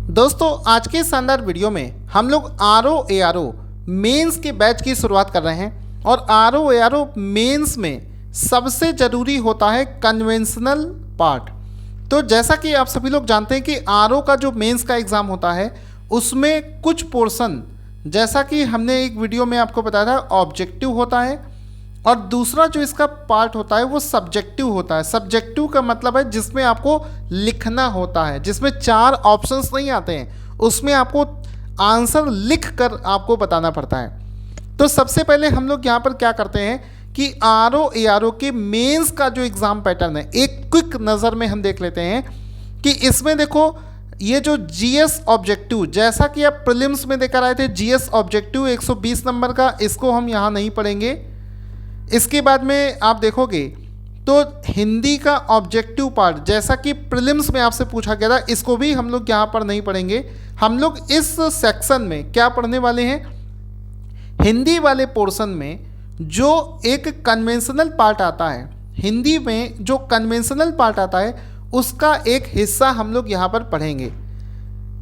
दोस्तों आज के शानदार वीडियो में हम लोग RO ARO मेंस के बैच की शुरुआत कर रहे हैं और RO ARO मेंस में सबसे ज़रूरी होता है कन्वेंशनल पार्ट। तो जैसा कि आप सभी लोग जानते हैं कि RO का जो मेंस का एग्ज़ाम होता है उसमें कुछ पोर्शन, जैसा कि हमने एक वीडियो में आपको बताया था, ऑब्जेक्टिव होता है और दूसरा जो इसका पार्ट होता है वो सब्जेक्टिव होता है। सब्जेक्टिव का मतलब है जिसमें आपको लिखना होता है, जिसमें 4 ऑप्शंस नहीं आते हैं, उसमें आपको आंसर लिख कर आपको बताना पड़ता है। तो सबसे पहले हम लोग यहाँ पर क्या करते हैं कि RO ARO के मेंस का जो एग्ज़ाम पैटर्न है एक क्विक नज़र में हम देख लेते हैं कि इसमें देखो ये जो GS ऑब्जेक्टिव, जैसा कि आप प्रीलिम्स में देकर आए थे, GS ऑब्जेक्टिव 120 नंबर का, इसको हम यहाँ नहीं पढ़ेंगे। इसके बाद में आप देखोगे तो हिंदी का ऑब्जेक्टिव पार्ट, जैसा कि प्रीलिम्स में आपसे पूछा गया था, इसको भी हम लोग यहाँ पर नहीं पढ़ेंगे। हम लोग इस सेक्शन में क्या पढ़ने वाले हैं, हिंदी वाले पोर्शन में जो एक कन्वेंशनल पार्ट आता है, हिंदी में जो कन्वेंशनल पार्ट आता है उसका एक हिस्सा हम लोग यहाँ पर पढ़ेंगे।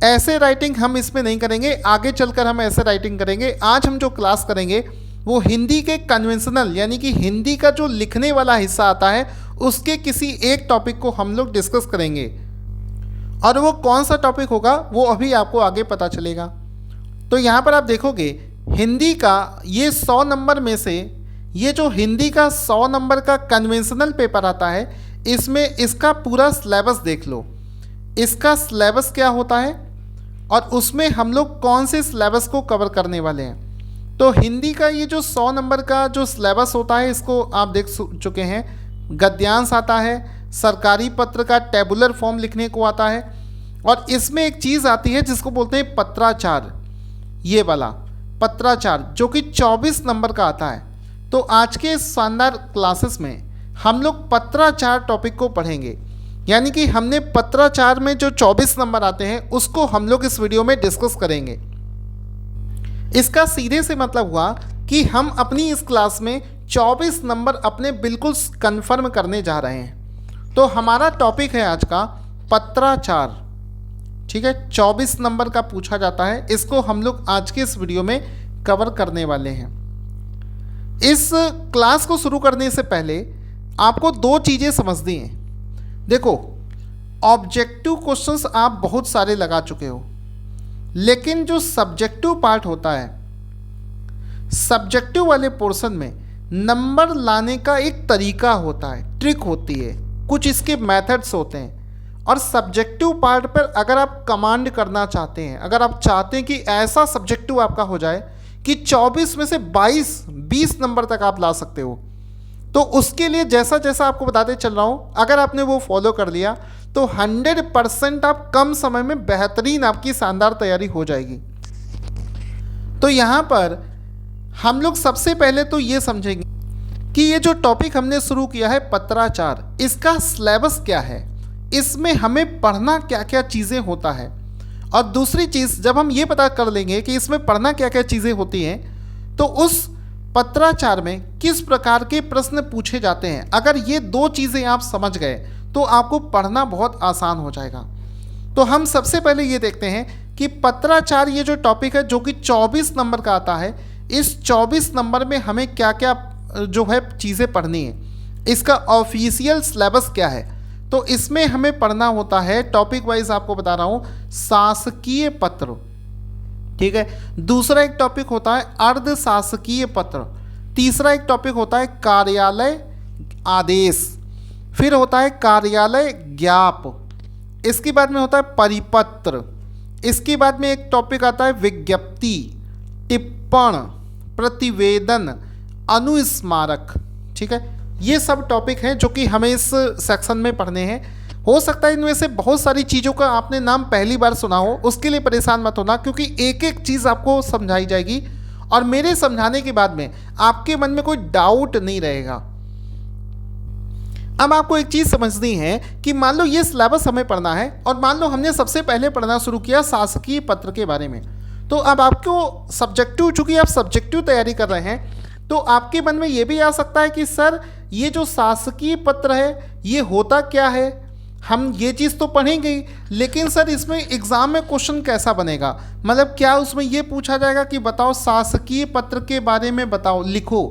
ऐसे राइटिंग हम इसमें नहीं करेंगे, आगे चलकर हम ऐसे राइटिंग करेंगे। आज हम जो क्लास करेंगे वो हिंदी के कन्वेंशनल यानी कि हिंदी का जो लिखने वाला हिस्सा आता है उसके किसी एक टॉपिक को हम लोग डिस्कस करेंगे, और वो कौन सा टॉपिक होगा वो अभी आपको आगे पता चलेगा। तो यहाँ पर आप देखोगे हिंदी का ये 100 नंबर में से ये जो हिंदी का 100 नंबर का कन्वेंशनल पेपर आता है, इसमें इसका पूरा सिलेबस देख लो, इसका सिलेबस क्या होता है और उसमें हम लोग कौन से सिलेबस को कवर करने वाले हैं। तो हिंदी का ये जो 100 नंबर का जो सिलेबस होता है इसको आप देख चुके हैं। गद्यांश आता है, सरकारी पत्र का टेबुलर फॉर्म लिखने को आता है, और इसमें एक चीज़ आती है जिसको बोलते हैं पत्राचार। ये वाला पत्राचार जो कि 24 नंबर का आता है। तो आज के शानदार क्लासेस में हम लोग पत्राचार टॉपिक को पढ़ेंगे, यानी कि हमने पत्राचार में जो 24 नंबर आते हैं उसको हम लोग इस वीडियो में डिस्कस करेंगे। इसका सीधे से मतलब हुआ कि हम अपनी इस क्लास में 24 नंबर अपने बिल्कुल कंफर्म करने जा रहे हैं। तो हमारा टॉपिक है आज का पत्राचार, ठीक है। 24 नंबर का पूछा जाता है, इसको हम लोग आज के इस वीडियो में कवर करने वाले हैं। इस क्लास को शुरू करने से पहले आपको 2 चीज़ें समझनी हैं। देखो, ऑब्जेक्टिव क्वेश्चंस आप बहुत सारे लगा चुके हो, लेकिन जो सब्जेक्टिव पार्ट होता है, सब्जेक्टिव वाले पोर्शन में नंबर लाने का एक तरीका होता है, ट्रिक होती है, कुछ इसके मेथड्स होते हैं। और सब्जेक्टिव पार्ट पर अगर आप कमांड करना चाहते हैं, अगर आप चाहते हैं कि ऐसा सब्जेक्टिव आपका हो जाए कि 24 में से 22-20 नंबर तक आप ला सकते हो, तो उसके लिए जैसा जैसा आपको बताते चल रहा हूँ, अगर आपने वो फॉलो कर लिया तो 100% आप कम समय में बेहतरीन आपकी शानदार तैयारी हो जाएगी। तो यहाँ पर हम लोग सबसे पहले तो ये समझेंगे कि ये जो टॉपिक हमने शुरू किया है पत्राचार, इसका सिलेबस क्या है, इसमें हमें पढ़ना क्या क्या चीज़ें होता है। और दूसरी चीज़, जब हम ये पता कर लेंगे कि इसमें पढ़ना क्या क्या चीज़ें होती हैं, तो उस पत्राचार में किस प्रकार के प्रश्न पूछे जाते हैं, अगर ये 2 चीज़ें आप समझ गए तो आपको पढ़ना बहुत आसान हो जाएगा। तो हम सबसे पहले ये देखते हैं कि पत्राचार ये जो टॉपिक है जो कि 24 नंबर का आता है, इस 24 नंबर में हमें क्या क्या जो है चीज़ें पढ़नी है, इसका ऑफिशियल सिलेबस क्या है। तो इसमें हमें पढ़ना होता है, टॉपिक वाइज आपको बता रहा हूँ, शासकीय पत्र, ठीक है। दूसरा एक टॉपिक होता है अर्ध शासकीय पत्र। तीसरा एक टॉपिक होता है कार्यालय आदेश। फिर होता है कार्यालय ज्ञाप। इसके बाद में होता है परिपत्र। इसके बाद में एक टॉपिक आता है विज्ञप्ति, टिप्पण, प्रतिवेदन, अनुस्मारक, ठीक है। ये सब टॉपिक हैं जो कि हमें इस सेक्शन में पढ़ने हैं। हो सकता है इनमें से बहुत सारी चीज़ों का आपने नाम पहली बार सुना हो, उसके लिए परेशान मत होना, क्योंकि एक एक चीज़ आपको समझाई जाएगी और मेरे समझाने के बाद में आपके मन में कोई डाउट नहीं रहेगा। अब आपको एक चीज़ समझनी है कि मान लो ये सिलेबस हमें पढ़ना है और मान लो हमने सबसे पहले पढ़ना शुरू किया शासकीय पत्र के बारे में, तो अब आपको सब्जेक्टिव, चूँकि आप सब्जेक्टिव तैयारी कर रहे हैं, तो आपके मन में ये भी आ सकता है कि सर ये जो शासकीय पत्र है ये होता क्या है, हम ये चीज़ तो पढ़ेंगे ही, लेकिन सर इसमें एग्ज़ाम में क्वेश्चन कैसा बनेगा, मतलब क्या उसमें ये पूछा जाएगा कि बताओ शासकीय पत्र के बारे में बताओ, लिखो,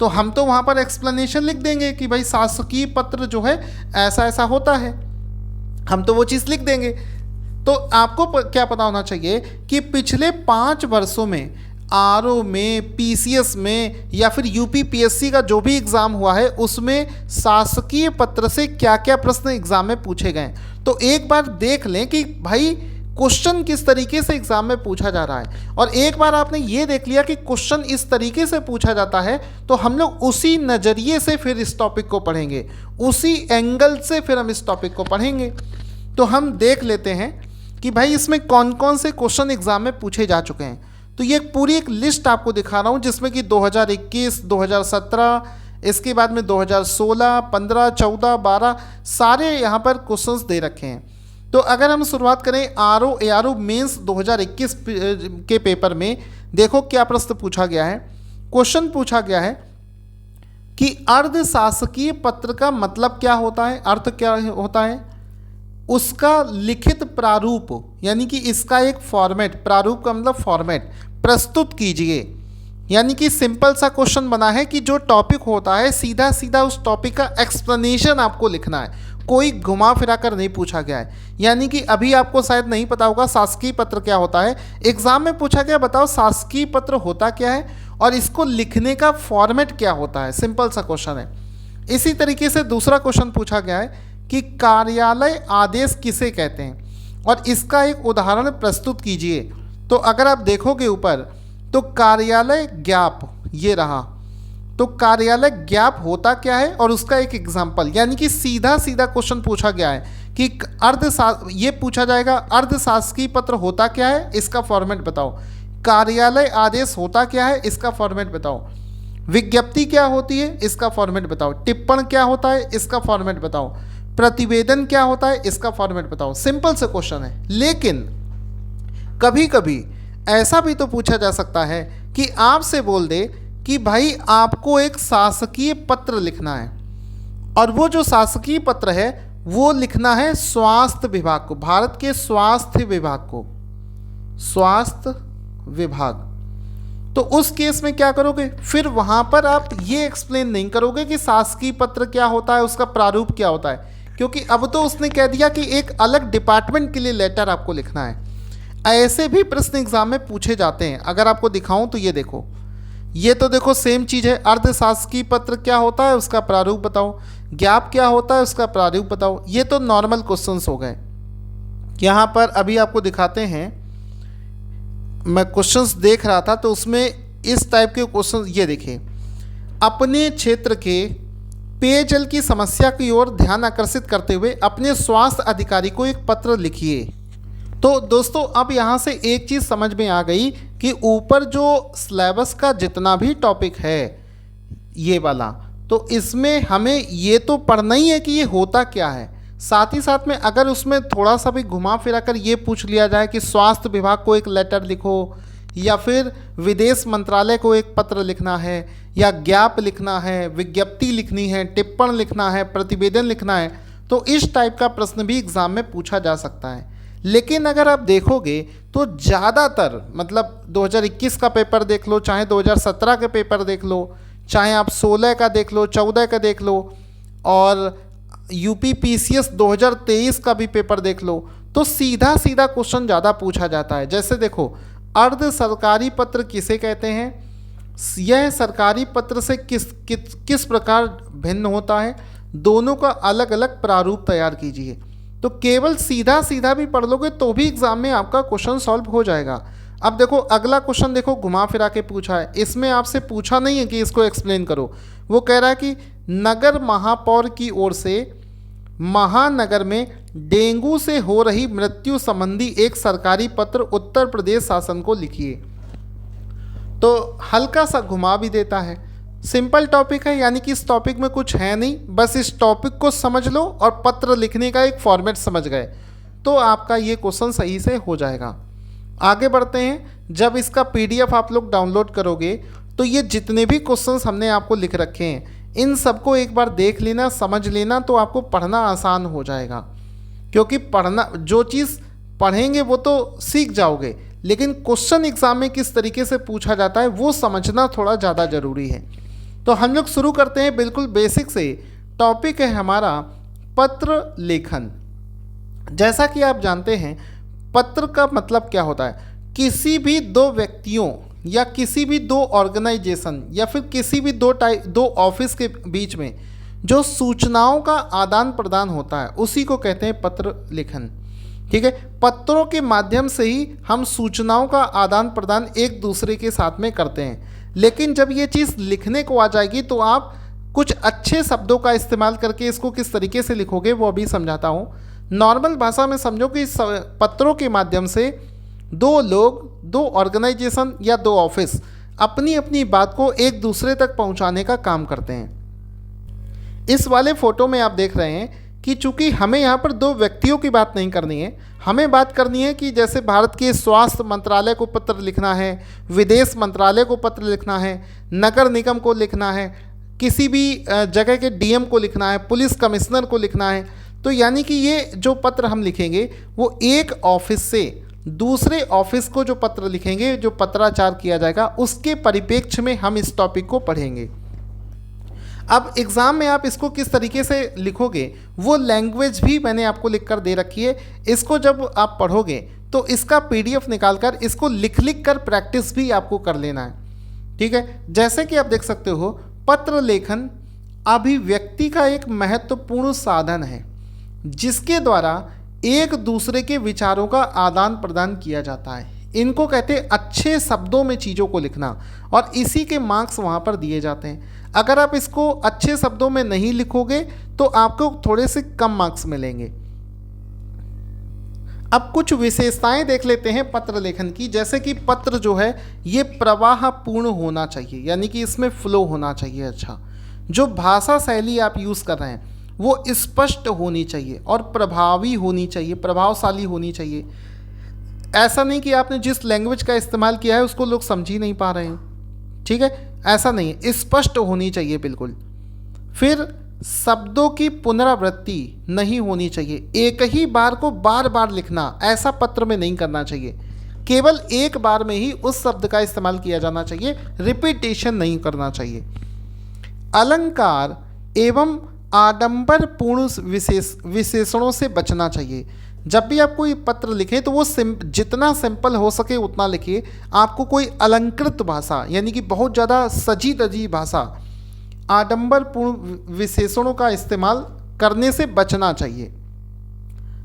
तो हम तो वहाँ पर एक्सप्लेनेशन लिख देंगे कि भाई शासकीय पत्र जो है ऐसा ऐसा होता है, हम तो वो चीज़ लिख देंगे। तो आपको क्या पता होना चाहिए कि पिछले 5 वर्षों में आरओ में, पीसीएस में या फिर यूपीपीएससी का जो भी एग्ज़ाम हुआ है उसमें शासकीय पत्र से क्या क्या प्रश्न एग्ज़ाम में पूछे गए। तो एक बार देख लें कि भाई क्वेश्चन किस तरीके से एग्ज़ाम में पूछा जा रहा है, और एक बार आपने ये देख लिया कि क्वेश्चन इस तरीके से पूछा जाता है तो हम लोग उसी नज़रिए से फिर इस टॉपिक को पढ़ेंगे, उसी एंगल से फिर हम इस टॉपिक को पढ़ेंगे। तो हम देख लेते हैं कि भाई इसमें कौन कौन से क्वेश्चन एग्ज़ाम में पूछे जा चुके हैं। तो ये पूरी एक लिस्ट आपको दिखा रहा हूँ जिसमें कि 2021, 2017, इसके बाद में 2016, 15, 14, 12 सारे यहाँ पर क्वेश्चंस दे रखे हैं। तो अगर हम शुरुआत करें आरओ एआरओ मेंस 2021 के पेपर में, देखो क्या प्रश्न पूछा गया है। क्वेश्चन पूछा गया है कि अर्धशासकीय पत्र का मतलब क्या होता है, अर्थ क्या होता है, उसका लिखित प्रारूप यानी कि इसका एक फॉर्मेट, प्रारूप का मतलब फॉर्मेट, प्रस्तुत कीजिए। यानी कि सिंपल सा क्वेश्चन बना है कि जो टॉपिक होता है सीधा सीधा उस टॉपिक का एक्सप्लेनेशन आपको लिखना है, कोई घुमा फिरा कर नहीं पूछा गया है। यानी कि अभी आपको शायद नहीं पता होगा शासकीय पत्र क्या होता है, एग्जाम में पूछा गया बताओ शासकीय पत्र होता क्या है और इसको लिखने का फॉर्मेट क्या होता है, सिंपल सा क्वेश्चन है। इसी तरीके से दूसरा क्वेश्चन पूछा गया है कि कार्यालय आदेश किसे कहते हैं और इसका एक उदाहरण प्रस्तुत कीजिए। तो अगर आप देखोगे ऊपर तो कार्यालय ज्ञाप ये रहा, तो कार्यालय ज्ञाप होता क्या है और उसका एक एग्जाम्पल, यानी कि सीधा सीधा क्वेश्चन पूछा गया है कि ये पूछा जाएगा अर्धशासकीय पत्र होता क्या है, इसका फॉर्मेट बताओ, कार्यालय आदेश होता क्या है, इसका फॉर्मेट बताओ, विज्ञप्ति क्या होती है, इसका फॉर्मेट बताओ, टिप्पण क्या होता है, इसका फॉर्मेट बताओ, प्रतिवेदन क्या होता है, इसका फॉर्मेट बताओ। सिंपल से क्वेश्चन है, लेकिन कभी कभी ऐसा भी तो पूछा जा सकता है कि आपसे बोल दे कि भाई आपको एक शासकीय पत्र लिखना है और वो जो शासकीय पत्र है वो लिखना है स्वास्थ्य विभाग को, भारत के स्वास्थ्य विभाग को, स्वास्थ्य विभाग। तो उस केस में क्या करोगे, फिर वहाँ पर आप ये एक्सप्लेन नहीं करोगे कि शासकीय पत्र क्या होता है, उसका प्रारूप क्या होता है, क्योंकि अब तो उसने कह दिया कि एक अलग डिपार्टमेंट के लिए लेटर आपको लिखना है। ऐसे भी प्रश्न एग्जाम में पूछे जाते हैं। अगर आपको दिखाऊं तो ये देखो, ये तो देखो सेम चीज़ है, अर्धशासकीय पत्र क्या होता है उसका प्रारूप बताओ, ज्ञाप क्या होता है उसका प्रारूप बताओ। ये तो नॉर्मल क्वेश्चंस हो गए। यहाँ पर अभी आपको दिखाते हैं, मैं क्वेश्चंस देख रहा था तो उसमें इस टाइप के क्वेश्चन ये देखिए, अपने क्षेत्र के पेयजल की समस्या की ओर ध्यान आकर्षित करते हुए अपने स्वास्थ्य अधिकारी को एक पत्र लिखिए। तो दोस्तों अब यहाँ से एक चीज़ समझ में आ गई कि ऊपर जो सिलेबस का जितना भी टॉपिक है ये वाला, तो इसमें हमें ये तो पढ़ना ही है कि ये होता क्या है, साथ ही साथ में अगर उसमें थोड़ा सा भी घुमा फिरा कर ये पूछ लिया जाए कि स्वास्थ्य विभाग को एक लेटर लिखो या फिर विदेश मंत्रालय को एक पत्र लिखना है या ज्ञाप लिखना है, विज्ञप्ति लिखनी है, टिप्पण लिखना है, प्रतिवेदन लिखना है, तो इस टाइप का प्रश्न भी एग्ज़ाम में पूछा जा सकता है। लेकिन अगर आप देखोगे तो ज़्यादातर मतलब 2021 का पेपर देख लो, चाहे 2017 के पेपर देख लो, चाहे आप 16 का देख लो, 14 का देख लो और यूपी पीसीएस 2023 का भी पेपर देख लो, तो सीधा सीधा क्वेश्चन ज़्यादा पूछा जाता है। जैसे देखो, अर्ध सरकारी पत्र किसे कहते हैं, यह सरकारी पत्र से किस प्रकार भिन्न होता है, दोनों का अलग अलग प्रारूप तैयार कीजिए। तो केवल सीधा सीधा भी पढ़ लोगे तो भी एग्जाम में आपका क्वेश्चन सॉल्व हो जाएगा। अब देखो अगला क्वेश्चन, देखो घुमा फिरा के पूछा है, इसमें आपसे पूछा नहीं है कि इसको एक्सप्लेन करो, वो कह रहा है कि नगर महापौर की ओर से महानगर में डेंगू से हो रही मृत्यु संबंधी एक सरकारी पत्र उत्तर प्रदेश शासन को लिखिए। तो हल्का सा घुमा भी देता है, सिंपल टॉपिक है, यानी कि इस टॉपिक में कुछ है नहीं, बस इस टॉपिक को समझ लो और पत्र लिखने का एक फॉर्मेट समझ गए तो आपका ये क्वेश्चन सही से हो जाएगा। आगे बढ़ते हैं, जब इसका पीडीएफ आप लोग डाउनलोड करोगे तो ये जितने भी क्वेश्चंस हमने आपको लिख रखे हैं इन सबको एक बार देख लेना, समझ लेना, तो आपको पढ़ना आसान हो जाएगा। क्योंकि पढ़ना, जो चीज़ पढ़ेंगे वो तो सीख जाओगे, लेकिन क्वेश्चन एग्जाम में किस तरीके से पूछा जाता है वो समझना थोड़ा ज़्यादा ज़रूरी है। तो हम लोग शुरू करते हैं बिल्कुल बेसिक से। टॉपिक है हमारा पत्र लेखन। जैसा कि आप जानते हैं पत्र का मतलब क्या होता है, किसी भी दो व्यक्तियों या किसी भी दो ऑर्गेनाइजेशन या फिर किसी भी दो ऑफिस के बीच में जो सूचनाओं का आदान प्रदान होता है उसी को कहते हैं पत्र लेखन। ठीक है, पत्रों के माध्यम से ही हम सूचनाओं का आदान प्रदान एक दूसरे के साथ में करते हैं। लेकिन जब ये चीज़ लिखने को आ जाएगी तो आप कुछ अच्छे शब्दों का इस्तेमाल करके इसको किस तरीके से लिखोगे वो अभी समझाता हूँ। नॉर्मल भाषा में समझो कि पत्रों के माध्यम से दो लोग, दो ऑर्गेनाइजेशन या दो ऑफिस अपनी अपनी बात को एक दूसरे तक पहुंचाने का काम करते हैं। इस वाले फोटो में आप देख रहे हैं कि चूंकि हमें यहाँ पर दो व्यक्तियों की बात नहीं करनी है, हमें बात करनी है कि जैसे भारत के स्वास्थ्य मंत्रालय को पत्र लिखना है, विदेश मंत्रालय को पत्र लिखना है, नगर निगम को लिखना है, किसी भी जगह के डीएम को लिखना है, पुलिस कमिश्नर को लिखना है। तो यानी कि ये जो पत्र हम लिखेंगे वो एक ऑफिस से दूसरे ऑफिस को जो पत्र लिखेंगे, जो पत्राचार किया जाएगा, उसके परिप्रेक्ष्य में हम इस टॉपिक को पढ़ेंगे। अब एग्ज़ाम में आप इसको किस तरीके से लिखोगे वो लैंग्वेज भी मैंने आपको लिख कर दे रखी है। इसको जब आप पढ़ोगे तो इसका पीडीएफ निकालकर इसको लिख कर प्रैक्टिस भी आपको कर लेना है। ठीक है, जैसे कि आप देख सकते हो पत्र लेखन अभिव्यक्ति का एक महत्वपूर्ण साधन है जिसके द्वारा एक दूसरे के विचारों का आदान प्रदान किया जाता है। इनको कहते हैं अच्छे शब्दों में चीज़ों को लिखना, और इसी के मार्क्स वहाँ पर दिए जाते हैं। अगर आप इसको अच्छे शब्दों में नहीं लिखोगे तो आपको थोड़े से कम मार्क्स मिलेंगे। अब कुछ विशेषताएं देख लेते हैं पत्र लेखन की। जैसे कि पत्र जो है ये प्रवाहपूर्ण होना चाहिए, यानी कि इसमें फ्लो होना चाहिए। अच्छा, जो भाषा शैली आप यूज़ कर रहे हैं वो स्पष्ट होनी चाहिए और प्रभावी होनी चाहिए, प्रभावशाली होनी चाहिए। ऐसा नहीं कि आपने जिस लैंग्वेज का इस्तेमाल किया है उसको लोग समझ ही नहीं पा रहे हैं। ठीक है, ऐसा नहीं है, स्पष्ट होनी चाहिए बिल्कुल। फिर शब्दों की पुनरावृत्ति नहीं होनी चाहिए, एक ही बार को बार बार लिखना ऐसा पत्र में नहीं करना चाहिए। केवल एक बार में ही उस शब्द का इस्तेमाल किया जाना चाहिए, रिपीटेशन नहीं करना चाहिए। अलंकार एवं आडंबरपूर्ण विशेषणों से बचना चाहिए। जब भी आप कोई पत्र लिखें तो वो जितना सिंपल हो सके उतना लिखिए। आपको कोई अलंकृत भाषा यानी कि बहुत ज़्यादा सजी धजी भाषा, आडंबरपूर्ण विशेषणों का इस्तेमाल करने से बचना चाहिए।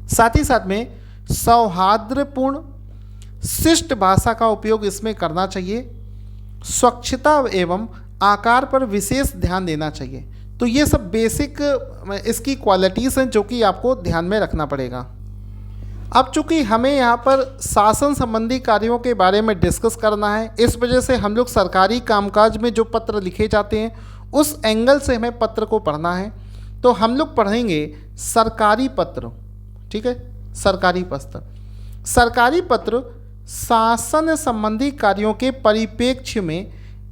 साथ ही साथ में सौहार्दपूर्ण शिष्ट भाषा का उपयोग इसमें करना चाहिए। स्वच्छता एवं आकार पर विशेष ध्यान देना चाहिए। तो ये सब बेसिक इसकी क्वालिटीज़ हैं जो कि आपको ध्यान में रखना पड़ेगा। अब चूंकि हमें यहाँ पर शासन संबंधी कार्यों के बारे में डिस्कस करना है, इस वजह से हम लोग सरकारी कामकाज में जो पत्र लिखे जाते हैं उस एंगल से हमें पत्र को पढ़ना है। तो हम लोग पढ़ेंगे सरकारी पत्र। ठीक है, सरकारी पत्र। सरकारी पत्र शासन संबंधी कार्यों के परिप्रेक्ष्य में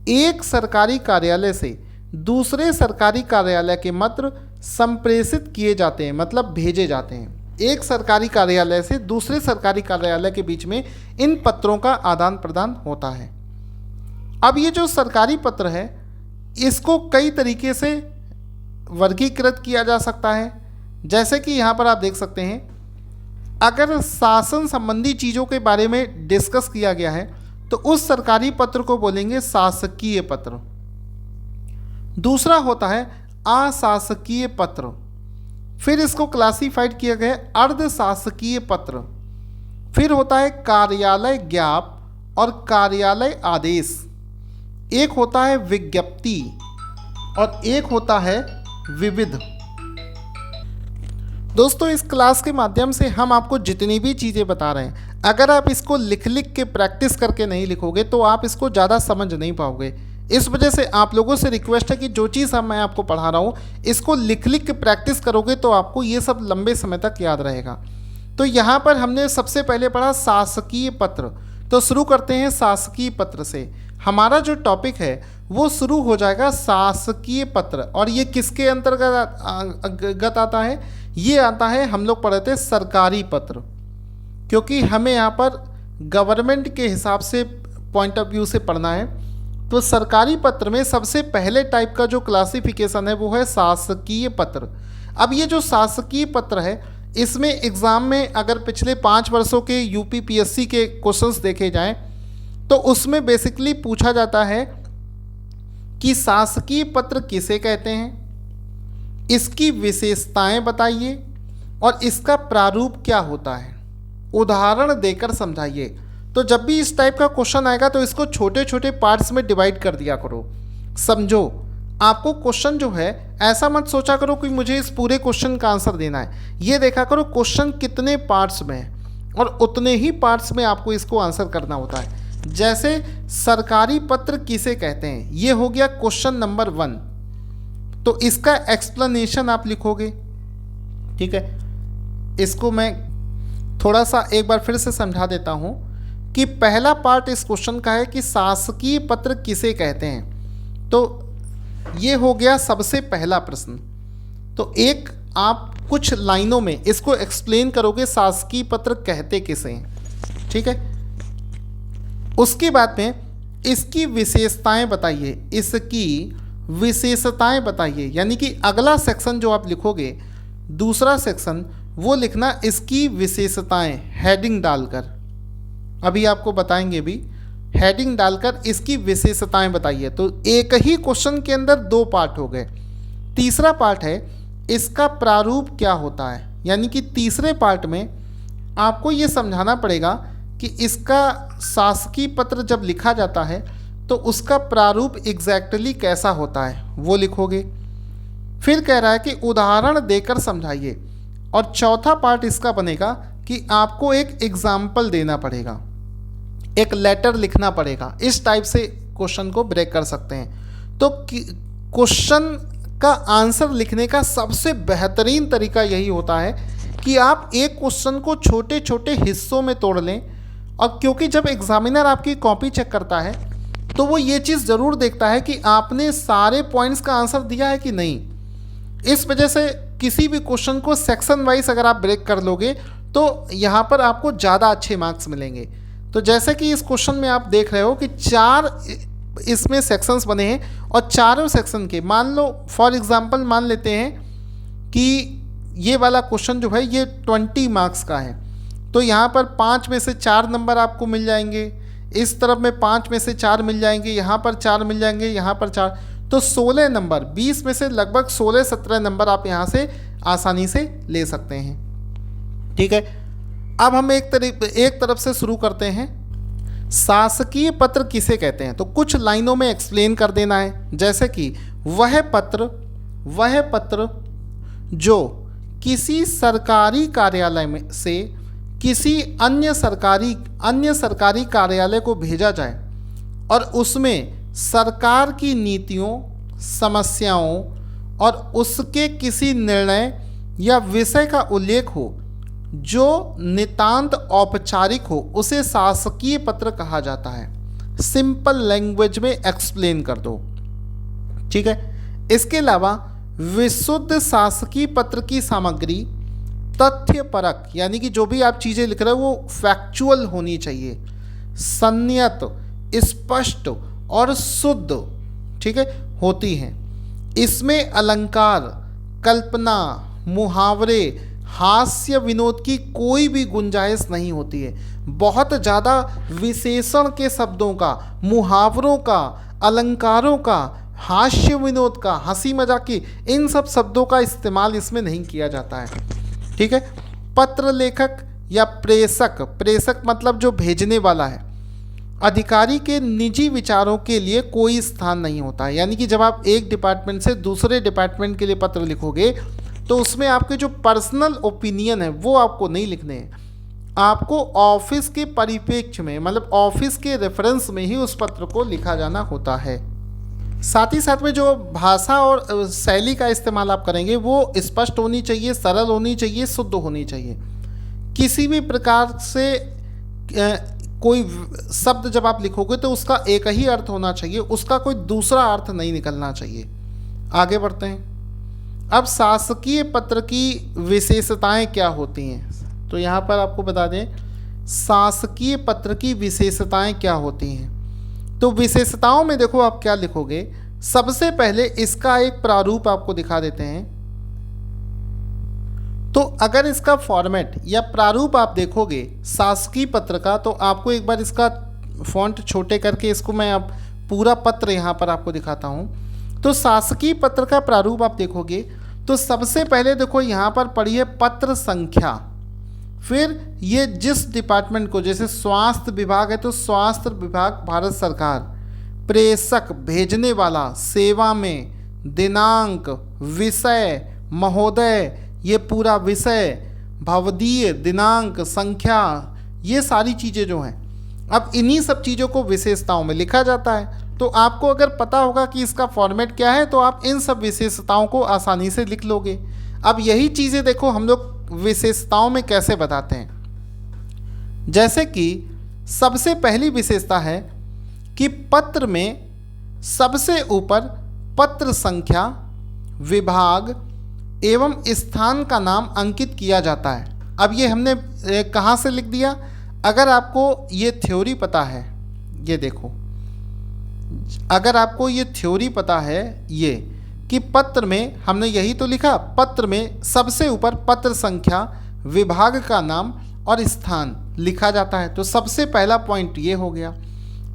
एक सरकारी कार्यालय से दूसरे सरकारी कार्यालय के पत्र संप्रेषित किए जाते हैं, मतलब भेजे जाते हैं। एक सरकारी कार्यालय से दूसरे सरकारी कार्यालय के बीच में इन पत्रों का आदान प्रदान होता है। अब ये जो सरकारी पत्र है इसको कई तरीके से वर्गीकृत किया जा सकता है। जैसे कि यहाँ पर आप देख सकते हैं, अगर शासन संबंधी चीज़ों के बारे में डिस्कस किया गया है तो उस सरकारी पत्र को बोलेंगे शासकीय पत्र। दूसरा होता है अशासकीय पत्र। फिर इसको क्लासिफाइड किया गया है अर्धशासकीय पत्र। फिर होता है कार्यालय ज्ञाप और कार्यालय आदेश। एक होता है विज्ञप्ति और एक होता है विविध। दोस्तों, इस क्लास के माध्यम से हम आपको जितनी भी चीज़ें बता रहे हैं, अगर आप इसको लिख के प्रैक्टिस करके नहीं लिखोगे तो आप इसको ज़्यादा समझ नहीं पाओगे। इस वजह से आप लोगों से रिक्वेस्ट है कि जो चीज़ मैं आपको पढ़ा रहा हूँ इसको लिख के प्रैक्टिस करोगे तो आपको ये सब लंबे समय तक याद रहेगा। तो यहाँ पर हमने सबसे पहले पढ़ा शासकीय पत्र। तो शुरू करते हैं शासकीय पत्र से। हमारा जो टॉपिक है वो शुरू हो जाएगा शासकीय पत्र। और ये किसके अंतर्गत आता है? ये आता है, हम लोग पढ़े थे सरकारी पत्र, क्योंकि हमें यहाँ पर गवर्नमेंट के हिसाब से पॉइंट ऑफ व्यू से पढ़ना है। तो सरकारी पत्र में सबसे पहले टाइप का जो क्लासिफिकेशन है वो है शासकीय पत्र। अब ये जो शासकीय पत्र है, इसमें एग्ज़ाम में अगर पिछले 5 वर्षों के यूपीपीएससी के क्वेश्चंस देखे जाएं तो उसमें बेसिकली पूछा जाता है कि शासकीय पत्र किसे कहते हैं, इसकी विशेषताएं बताइए और इसका प्रारूप क्या होता है, उदाहरण देकर समझाइए। तो जब भी इस टाइप का क्वेश्चन आएगा तो इसको छोटे छोटे पार्ट्स में डिवाइड कर दिया करो। समझो, आपको क्वेश्चन जो है ऐसा मत सोचा करो कि मुझे इस पूरे क्वेश्चन का आंसर देना है। ये देखा करो क्वेश्चन कितने पार्ट्स में है और उतने ही पार्ट्स में आपको इसको आंसर करना होता है। जैसे सरकारी पत्र किसे कहते हैं, ये हो गया क्वेश्चन नंबर 1। तो इसका एक्सप्लेनेशन आप लिखोगे। ठीक है, इसको मैं थोड़ा सा एक बार फिर से समझा देता हूँ कि पहला पार्ट इस क्वेश्चन का है कि शासकीय पत्र किसे कहते हैं। तो ये हो गया सबसे पहला प्रश्न। तो एक आप कुछ लाइनों में इसको एक्सप्लेन करोगे शासकीय पत्र कहते किसे हैं। ठीक है, उसके बाद में इसकी विशेषताएं बताइए, इसकी विशेषताएं बताइए, यानी कि अगला सेक्शन जो आप लिखोगे, दूसरा सेक्शन, वो लिखना इसकी विशेषताएं हेडिंग डालकर। अभी आपको बताएंगे भी, हेडिंग डालकर इसकी विशेषताएं बताइए। तो एक ही क्वेश्चन के अंदर 2 पार्ट हो गए। तीसरा पार्ट है इसका प्रारूप क्या होता है, यानी कि तीसरे पार्ट में आपको ये समझाना पड़ेगा कि इसका शासकीय पत्र जब लिखा जाता है तो उसका प्रारूप एग्जैक्टली कैसा होता है, वो लिखोगे। फिर कह रहा है कि उदाहरण देकर समझाइए। और चौथा पार्ट इसका बनेगा कि आपको एक एग्जाम्पल देना पड़ेगा, एक लेटर लिखना पड़ेगा। इस टाइप से क्वेश्चन को ब्रेक कर सकते हैं। तो क्वेश्चन का आंसर लिखने का सबसे बेहतरीन तरीका यही होता है कि आप एक क्वेश्चन को छोटे छोटे हिस्सों में तोड़ लें। और क्योंकि जब एग्जामिनर आपकी कॉपी चेक करता है तो वो ये चीज़ ज़रूर देखता है कि आपने सारे पॉइंट्स का आंसर दिया है कि नहीं। इस वजह से किसी भी क्वेश्चन को सेक्शन वाइज अगर आप ब्रेक कर लोगे तो यहाँ पर आपको ज़्यादा अच्छे मार्क्स मिलेंगे। तो जैसे कि इस क्वेश्चन में आप देख रहे हो कि 4 इसमें सेक्शंस बने हैं और चारों सेक्शन के, मान लो फॉर एग्जांपल मान लेते हैं कि ये वाला क्वेश्चन जो है ये 20 मार्क्स का है। तो यहाँ पर 5 में से 4 नंबर आपको मिल जाएंगे, इस तरफ में 5 में से 4 मिल जाएंगे, यहाँ पर 4 मिल जाएंगे, यहाँ पर 4, तो 16 नंबर, 20 में से लगभग 16-17 नंबर आप यहाँ से आसानी से ले सकते हैं। ठीक है, अब हम एक तरफ से शुरू करते हैं। शासकीय पत्र किसे कहते हैं, तो कुछ लाइनों में एक्सप्लेन कर देना है। जैसे कि वह पत्र जो किसी सरकारी कार्यालय में से किसी अन्य सरकारी कार्यालय को भेजा जाए और उसमें सरकार की नीतियों, समस्याओं और उसके किसी निर्णय या विषय का उल्लेख हो जो नितांत औपचारिक हो, उसे शासकीय पत्र कहा जाता है। सिंपल लैंग्वेज में एक्सप्लेन कर दो। ठीक है, इसके अलावा विशुद्ध शासकीय पत्र की सामग्री तथ्यपरक, यानी कि जो भी आप चीज़ें लिख रहे हो वो फैक्चुअल होनी चाहिए, संयत, स्पष्ट और शुद्ध, ठीक है, होती हैं। इसमें अलंकार, कल्पना, मुहावरे, हास्य विनोद की कोई भी गुंजाइश नहीं होती है। बहुत ज़्यादा विशेषण के शब्दों का, मुहावरों का, अलंकारों का, हास्य विनोद का, हंसी मजाक की, इन सब शब्दों का इस्तेमाल इसमें नहीं किया जाता है। ठीक है, पत्र लेखक या प्रेषक मतलब जो भेजने वाला है, अधिकारी के निजी विचारों के लिए कोई स्थान नहीं होता है। यानी कि जब आप एक डिपार्टमेंट से दूसरे डिपार्टमेंट के लिए पत्र लिखोगे तो उसमें आपके जो पर्सनल ओपिनियन है वो आपको नहीं लिखने हैं। आपको ऑफिस के परिप्रेक्ष्य में, मतलब ऑफिस के रेफरेंस में ही उस पत्र को लिखा जाना होता है। साथ ही साथ में जो भाषा और शैली का इस्तेमाल आप करेंगे वो स्पष्ट होनी चाहिए, सरल होनी चाहिए, शुद्ध होनी चाहिए। किसी भी प्रकार से कोई शब्द जब आप लिखोगे तो उसका एक ही अर्थ होना चाहिए, उसका कोई दूसरा अर्थ नहीं निकलना चाहिए। आगे बढ़ते हैं। अब शासकीय पत्र की विशेषताएं क्या होती हैं, तो यहाँ पर आपको बता दें शासकीय पत्र की विशेषताएं क्या होती हैं। तो विशेषताओं में देखो आप क्या लिखोगे, सबसे पहले इसका एक प्रारूप आपको दिखा देते हैं। तो अगर इसका फॉर्मेट या प्रारूप आप देखोगे शासकीय पत्र का, तो आपको एक बार इसका फॉन्ट छोटे करके इसको मैं अब पूरा पत्र यहाँ पर आपको दिखाता हूँ। तो शासकीय पत्र का प्रारूप आप देखोगे तो सबसे पहले देखो यहाँ पर पड़ी है पत्र संख्या, फिर ये जिस डिपार्टमेंट को, जैसे स्वास्थ्य विभाग है तो स्वास्थ्य विभाग भारत सरकार, प्रेषक भेजने वाला, सेवा में, दिनांक, विषय, महोदय, ये पूरा विषय, भवदीय, दिनांक, संख्या, ये सारी चीज़ें जो हैं, अब इन्हीं सब चीज़ों को विशेषताओं में लिखा जाता है। तो आपको अगर पता होगा कि इसका फॉर्मेट क्या है तो आप इन सब विशेषताओं को आसानी से लिख लोगे। अब यही चीज़ें देखो हम लोग विशेषताओं में कैसे बताते हैं। जैसे कि सबसे पहली विशेषता है कि पत्र में सबसे ऊपर पत्र संख्या, विभाग एवं स्थान का नाम अंकित किया जाता है। अब ये हमने कहाँ से लिख दिया, अगर आपको ये थ्योरी पता है, ये देखो, अगर आपको ये थ्योरी पता है ये कि पत्र में हमने यही तो लिखा, पत्र में सबसे ऊपर पत्र संख्या, विभाग का नाम और स्थान लिखा जाता है। तो सबसे पहला पॉइंट ये हो गया।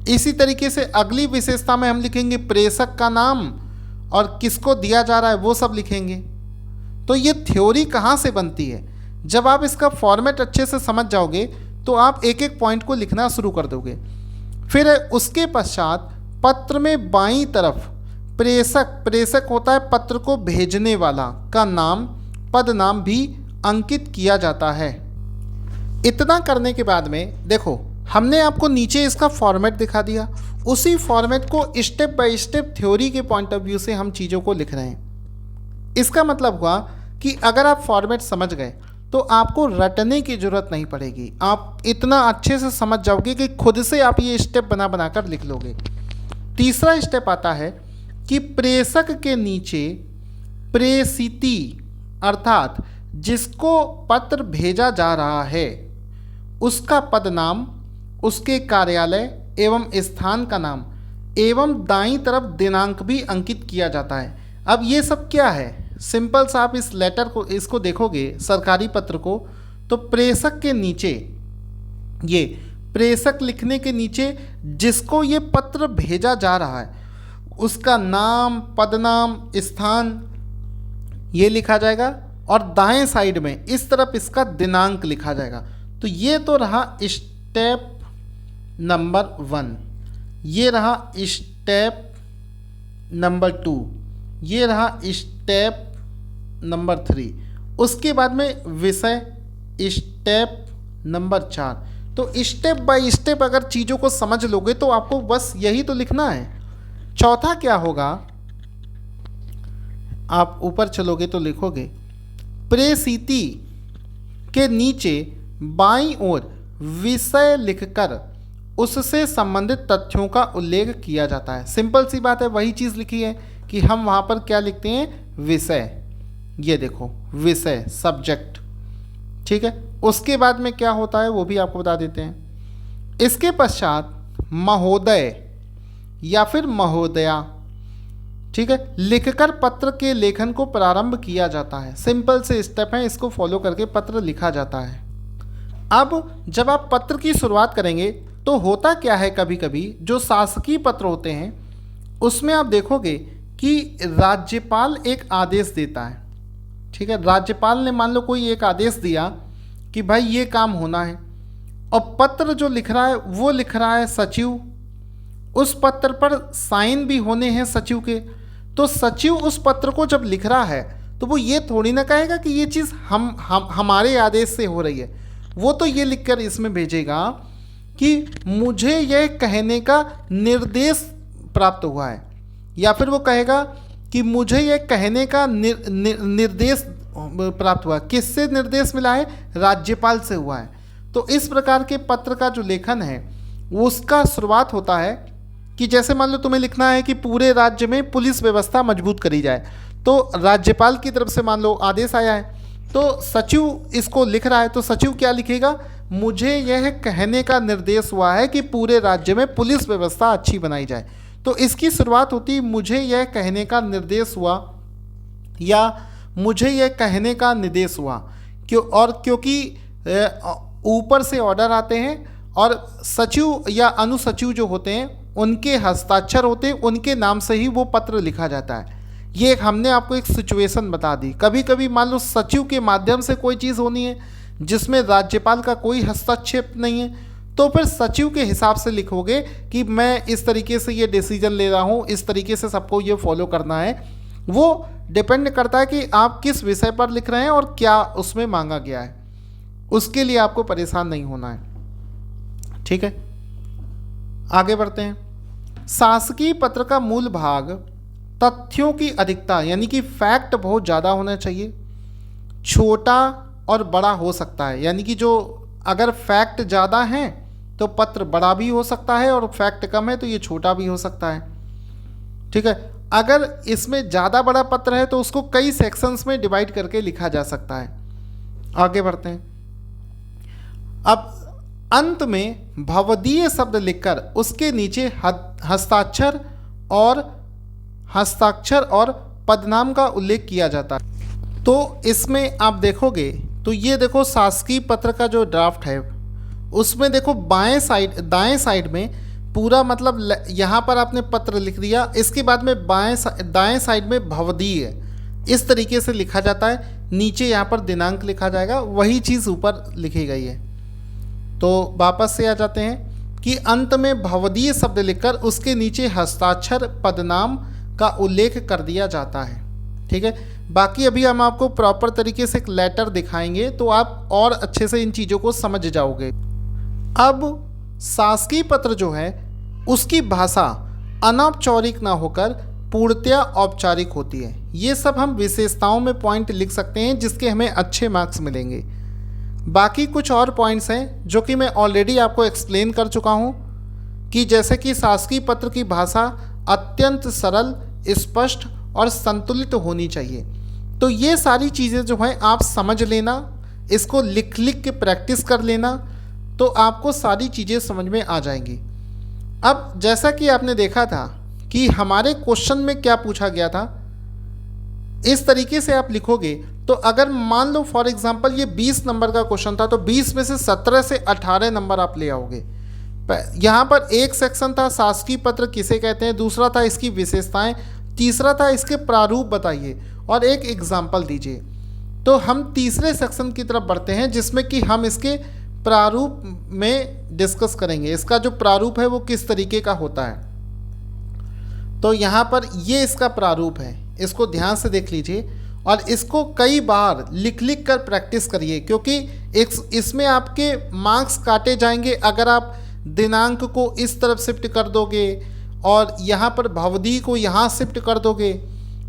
इसी तरीके से अगली विशेषता में हम लिखेंगे प्रेषक का नाम और किसको दिया जा रहा है वो सब लिखेंगे। तो ये थ्योरी कहाँ से बनती है, जब आप इसका फॉर्मेट अच्छे से समझ जाओगे तो आप एक एक पॉइंट को लिखना शुरू कर दोगे। फिर उसके पश्चात पत्र में बाईं तरफ प्रेषक, प्रेषक होता है पत्र को भेजने वाला, का नाम, पद नाम भी अंकित किया जाता है। इतना करने के बाद में देखो हमने आपको नीचे इसका फॉर्मेट दिखा दिया, उसी फॉर्मेट को स्टेप बाय स्टेप थ्योरी के पॉइंट ऑफ व्यू से हम चीज़ों को लिख रहे हैं। इसका मतलब हुआ कि अगर आप फॉर्मेट समझ गए तो आपको रटने की ज़रूरत नहीं पड़ेगी, आप इतना अच्छे से समझ जाओगे कि खुद से आप ये स्टेप बना बना कर लिख लोगे। तीसरा स्टेप आता है कि प्रेषक के नीचे प्रेषिती अर्थात जिसको पत्र भेजा जा रहा है उसका पद नाम, उसके कार्यालय एवं स्थान का नाम एवं दाईं तरफ दिनांक भी अंकित किया जाता है। अब ये सब क्या है, सिंपल सा आप इस लेटर को, इसको देखोगे सरकारी पत्र को, तो प्रेषक के नीचे, ये प्रेषक लिखने के नीचे जिसको ये पत्र भेजा जा रहा है उसका नाम, पदनाम, स्थान ये लिखा जाएगा और दाएं साइड में इस तरफ इसका दिनांक लिखा जाएगा। तो ये तो रहा स्टेप नंबर 1, ये रहा स्टेप नंबर 2, ये रहा स्टेप नंबर 3, उसके बाद में विषय स्टेप नंबर 4। तो स्टेप बाय स्टेप अगर चीज़ों को समझ लोगे तो आपको बस यही तो लिखना है। चौथा क्या होगा, आप ऊपर चलोगे तो लिखोगे प्रेषिती के नीचे बाईं ओर विषय लिखकर उससे संबंधित तथ्यों का उल्लेख किया जाता है। सिंपल सी बात है, वही चीज़ लिखी है कि हम वहाँ पर क्या लिखते हैं, विषय, ये देखो विषय, सब्जेक्ट, ठीक है। उसके बाद में क्या होता है वो भी आपको बता देते हैं। इसके पश्चात महोदय या फिर महोदया, ठीक है, लिखकर पत्र के लेखन को प्रारंभ किया जाता है। सिंपल से स्टेप है, इसको फॉलो करके पत्र लिखा जाता है। अब जब आप पत्र की शुरुआत करेंगे तो होता क्या है, कभी कभी जो शासकीय पत्र होते हैं उसमें आप देखोगे कि राज्यपाल एक आदेश देता है, ठीक है। राज्यपाल ने मान लो कोई एक आदेश दिया कि भाई ये काम होना है, और पत्र जो लिख रहा है वो लिख रहा है सचिव, उस पत्र पर साइन भी होने हैं सचिव के। तो सचिव उस पत्र को जब लिख रहा है तो वो ये थोड़ी ना कहेगा कि ये चीज़ हमारे आदेश से हो रही है, वो तो ये लिखकर इसमें भेजेगा कि मुझे यह कहने का निर्देश प्राप्त हुआ है, या फिर वो कहेगा कि मुझे यह कहने का निर्देश प्राप्त हुआ। किससे निर्देश मिला है, राज्यपाल से हुआ है। तो इस प्रकार के पत्र का जो लेखन है उसका शुरुआत होता है कि जैसे मान लो तुम्हें लिखना है कि पूरे राज्य में पुलिस व्यवस्था मजबूत करी जाए, तो राज्यपाल की तरफ से मान लो आदेश आया है, तो सचिव इसको लिख रहा है, तो सचिव क्या लिखेगा, मुझे यह कहने का निर्देश हुआ है कि पूरे राज्य में पुलिस व्यवस्था अच्छी बनाई जाए। तो इसकी शुरुआत होती, मुझे यह कहने का निर्देश हुआ या मुझे यह कहने का निर्देश हुआ, क्योंकि ऊपर से ऑर्डर आते हैं और सचिव या अनुसचिव जो होते हैं उनके हस्ताक्षर होते हैं, उनके नाम से ही वो पत्र लिखा जाता है। ये एक हमने आपको एक सिचुएशन बता दी। कभी कभी मान लो सचिव के माध्यम से कोई चीज़ होनी है जिसमें राज्यपाल का कोई हस्तक्षेप नहीं है, तो फिर सचिव के हिसाब से लिखोगे कि मैं इस तरीके से ये डिसीजन ले रहा हूँ, इस तरीके से सबको ये फॉलो करना है। वो डिपेंड करता है कि आप किस विषय पर लिख रहे हैं और क्या उसमें मांगा गया है, उसके लिए आपको परेशान नहीं होना है। ठीक है, आगे बढ़ते हैं। शासकीय पत्र का मूल भाग तथ्यों की अधिकता यानी कि फैक्ट बहुत ज़्यादा होना चाहिए, छोटा और बड़ा हो सकता है, यानी कि जो अगर फैक्ट ज़्यादा हैं तो पत्र बड़ा भी हो सकता है और फैक्ट कम है तो ये छोटा भी हो सकता है। ठीक है, अगर इसमें ज़्यादा बड़ा पत्र है तो उसको कई सेक्शंस में डिवाइड करके लिखा जा सकता है। आगे बढ़ते हैं। अब अंत में भवदीय शब्द लिखकर उसके नीचे हस्ताक्षर और पदनाम का उल्लेख किया जाता है। तो इसमें आप देखोगे तो ये देखो शासकीय पत्र का जो ड्राफ्ट है उसमें देखो दाएं साइड में पूरा मतलब यहाँ पर आपने पत्र लिख दिया, इसके बाद में दाएं साइड में भवदीय इस तरीके से लिखा जाता है, नीचे यहाँ पर दिनांक लिखा जाएगा, वही चीज़ ऊपर लिखी गई है। तो वापस से आ जाते हैं कि अंत में भवदीय शब्द लिखकर उसके नीचे हस्ताक्षर पदनाम का उल्लेख कर दिया जाता है। ठीक है, बाकी अभी हम आपको प्रॉपर तरीके से एक लेटर दिखाएंगे तो आप और अच्छे से इन चीज़ों को समझ जाओगे। अब शासकीय पत्र जो है उसकी भाषा अनौपचारिक ना होकर पूर्णतया औपचारिक होती है। ये सब हम विशेषताओं में पॉइंट लिख सकते हैं जिसके हमें अच्छे मार्क्स मिलेंगे। बाकी कुछ और पॉइंट्स हैं जो कि मैं ऑलरेडी आपको एक्सप्लेन कर चुका हूँ कि जैसे कि शासकीय पत्र की भाषा अत्यंत सरल, स्पष्ट और संतुलित होनी चाहिए। तो ये सारी चीज़ें जो हैं आप समझ लेना, इसको लिख के प्रैक्टिस कर लेना, तो आपको सारी चीज़ें समझ में आ जाएंगी। अब जैसा कि आपने देखा था कि हमारे क्वेश्चन में क्या पूछा गया था, इस तरीके से आप लिखोगे तो अगर मान लो फॉर एग्जांपल ये 20 नंबर का क्वेश्चन था तो 20 में से 17 से 18 नंबर आप ले आओगे। यहाँ पर एक सेक्शन था शासकीय पत्र किसे कहते हैं, दूसरा था इसकी विशेषताएं, तीसरा था इसके प्रारूप बताइए और एक एग्जाम्पल दीजिए। तो हम तीसरे सेक्शन की तरफ बढ़ते हैं जिसमें कि हम इसके प्रारूप में डिस्कस करेंगे, इसका जो प्रारूप है वो किस तरीके का होता है। तो यहाँ पर ये इसका प्रारूप है, इसको ध्यान से देख लीजिए और इसको कई बार लिख कर प्रैक्टिस करिए, क्योंकि इसमें आपके मार्क्स काटे जाएंगे अगर आप दिनांक को इस तरफ शिफ्ट कर दोगे और यहाँ पर भवदी को यहाँ शिफ्ट कर दोगे।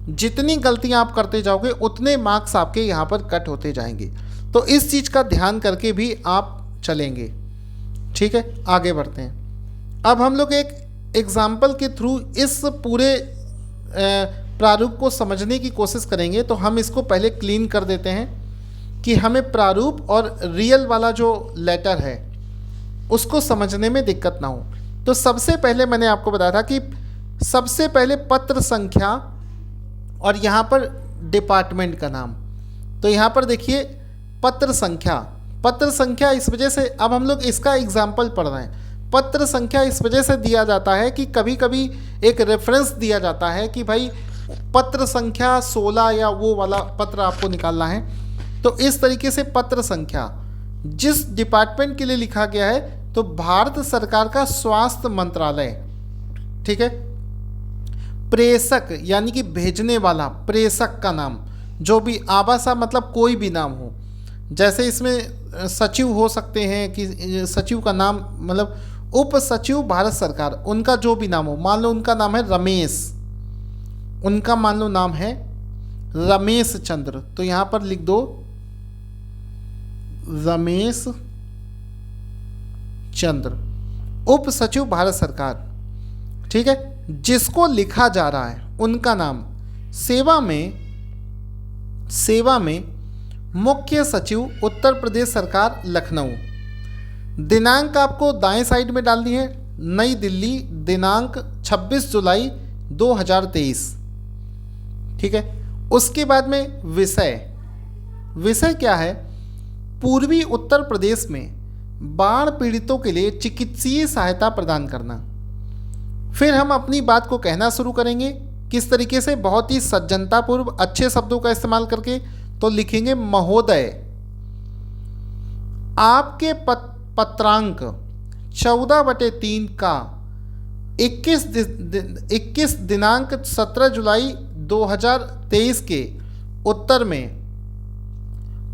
जितनी गलतियाँ आप करते जाओगे उतने मार्क्स आपके यहाँ पर कट होते जाएंगे। तो इस चीज़ का ध्यान करके भी आप चलेंगे। ठीक है, आगे बढ़ते हैं। अब हम लोग एक एग्जाम्पल के थ्रू इस पूरे प्रारूप को समझने की कोशिश करेंगे। तो हम इसको पहले क्लीन कर देते हैं कि हमें प्रारूप और रियल वाला जो लेटर है उसको समझने में दिक्कत ना हो। तो सबसे पहले मैंने आपको बताया था कि सबसे पहले पत्र संख्या और यहाँ पर डिपार्टमेंट का नाम। तो यहाँ पर देखिए पत्र संख्या इस वजह से, अब हम लोग इसका एग्जाम्पल पढ़ रहे हैं। पत्र संख्या इस वजह से दिया जाता है कि कभी कभी एक रेफरेंस दिया जाता है कि भाई पत्र संख्या 16 या वो वाला पत्र आपको निकालना है। तो इस तरीके से पत्र संख्या जिस डिपार्टमेंट के लिए लिखा गया है तो भारत सरकार का स्वास्थ्य मंत्रालय। ठीक है, प्रेषक यानी कि भेजने वाला, प्रेषक का नाम जो भी आवासा मतलब कोई भी नाम हो, जैसे इसमें सचिव हो सकते हैं कि सचिव का नाम मतलब उप सचिव भारत सरकार, उनका जो भी नाम हो, मान लो उनका नाम है रमेश, उनका मान लो नाम है रमेश चंद्र, तो यहाँ पर लिख दो रमेश चंद्र, उप सचिव भारत सरकार। ठीक है, जिसको लिखा जा रहा है उनका नाम, सेवा में सेवा में मुख्य सचिव उत्तर प्रदेश सरकार लखनऊ। दिनांक आपको दाएं साइड में डालनी है, नई दिल्ली, दिनांक 26 जुलाई 2023। ठीक है। उसके बाद में विषय क्या है? पूर्वी उत्तर प्रदेश में बाढ़ पीड़ितों के लिए चिकित्सीय सहायता प्रदान करना। फिर हम अपनी बात को कहना शुरू करेंगे, किस तरीके से? बहुत ही सज्जनतापूर्व अच्छे शब्दों का इस्तेमाल करके। तो लिखेंगे महोदय, आपके पत्रांक 14/3 का 21 दिनांक 17 जुलाई 2023 के उत्तर में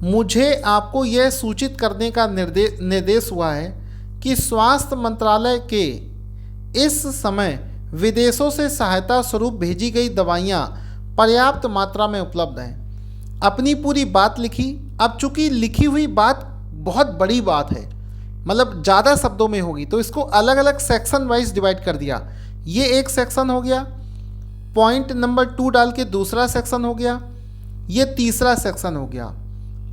मुझे आपको यह सूचित करने का निर्देश हुआ है कि स्वास्थ्य मंत्रालय के इस समय विदेशों से सहायता स्वरूप भेजी गई दवाइयाँ पर्याप्त मात्रा में उपलब्ध हैं। अपनी पूरी बात लिखी। अब चूंकि लिखी हुई बात बहुत बड़ी बात है, मतलब ज़्यादा शब्दों में होगी, तो इसको अलग अलग सेक्शन वाइज डिवाइड कर दिया। ये एक सेक्शन हो गया, पॉइंट नंबर 2 डाल के दूसरा सेक्शन हो गया, ये तीसरा सेक्शन हो गया।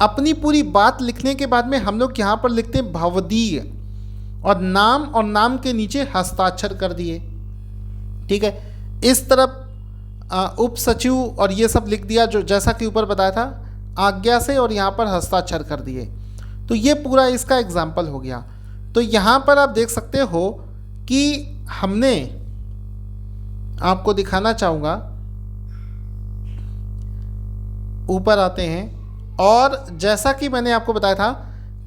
अपनी पूरी बात लिखने के बाद में हम लोग यहाँ पर लिखते हैं भवदीय, और नाम के नीचे हस्ताक्षर कर दिए। ठीक है। इस तरफ उप सचिव और ये सब लिख दिया, जो जैसा कि ऊपर बताया था, आज्ञा से, और यहाँ पर हस्ताक्षर कर दिए। तो ये पूरा इसका एग्जाम्पल हो गया। तो यहाँ पर आप देख सकते हो कि हमने, आपको दिखाना चाहूँगा, ऊपर आते हैं, और जैसा कि मैंने आपको बताया था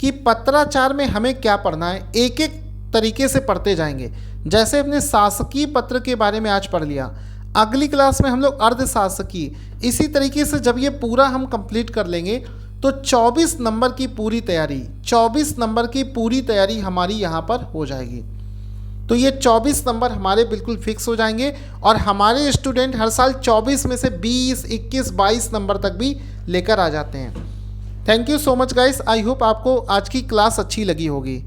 कि पत्राचार में हमें क्या पढ़ना है, एक एक तरीके से पढ़ते जाएंगे। जैसे हमने शासकीय पत्र के बारे में आज पढ़ लिया, अगली क्लास में हम लोग अर्धशासकीय, इसी तरीके से जब ये पूरा हम कंप्लीट कर लेंगे तो 24 नंबर की पूरी तैयारी हमारी यहाँ पर हो जाएगी। तो ये 24 नंबर हमारे बिल्कुल फिक्स हो जाएंगे, और हमारे स्टूडेंट हर साल 24 में से 20, 21, 22 नंबर तक भी लेकर आ जाते हैं। Thank you so much guys. I hope आपको आज की क्लास अच्छी लगी होगी।